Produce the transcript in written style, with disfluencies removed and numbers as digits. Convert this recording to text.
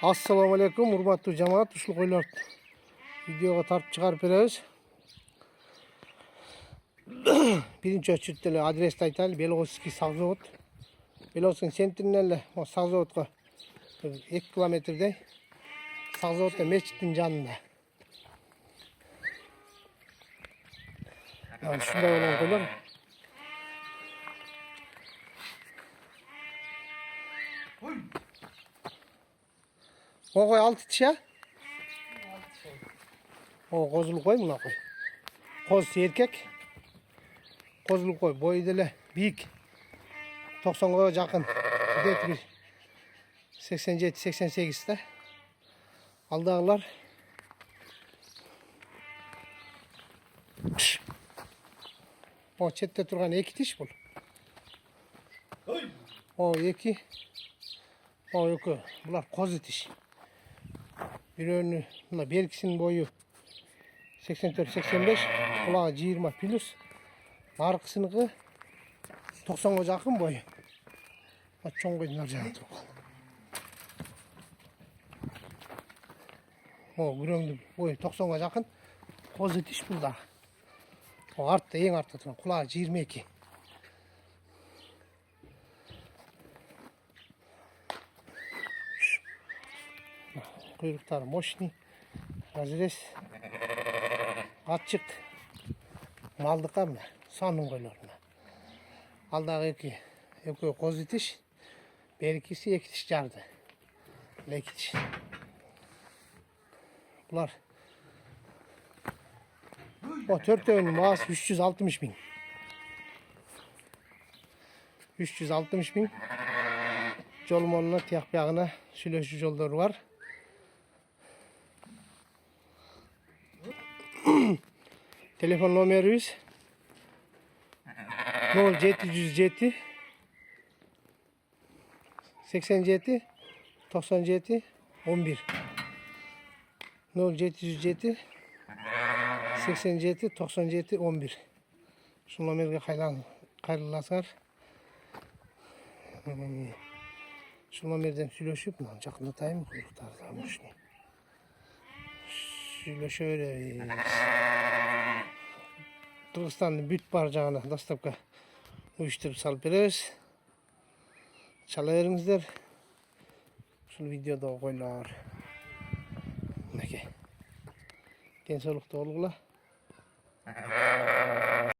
Assalamu alaikum, hurmatly jamaat, uşul koylar videoga tartip çıkarıp berебиz. Birinci ölçütte adresni aytaylı, Belogovskiy sag завод. Belogovskiy sentrinden эле sag zavodga 2 kilometrдей. Sag zavod da mescitin janында. Yani şunday olan koylar. O koy 6 tişe. O kozulu koy buna koy. Koz erkek. Kozulu koy. Boyu dele büyük. 90'a yakın. Bir 87-88'de. Aldağlar. O çette turgan 2 tiş bul. O 2. O yok. Bunlar koz tiş. Bir önü, bir ikisinin boyu 84-85, kulağı 20 plus. Arkasınınkı 90'a yakın boyu. Bak çoğun koydular canı turgan. O bir boyu 90'a yakın koz tiş burada. O artta, en artta turan kulağı 22. Kuyrukları moşni, razres, açık, maldıka mı? Sanın koylarına. Aldağı iki koz itiş, bir ikisi 2 tiş jardı. 2 tiş. Bunlar o 4 önü mağaz 360 bin. 360 bin. Jolmonuna, tiyak yağına süleşi yolları var. Telefon numarayız 0707 87 97 11 0707 87 97 11 şu numaraya kayırılasınlar. Şu numaradan söyleşip jakındatayım kuyruktarda muşni. Söyleşöyle Kırgızstan'ın büt barcağına dastavka uyuşturup salıp berебиz. Çala beriңиздер. Şu videoda koylar. Neke. Densolukta olgula.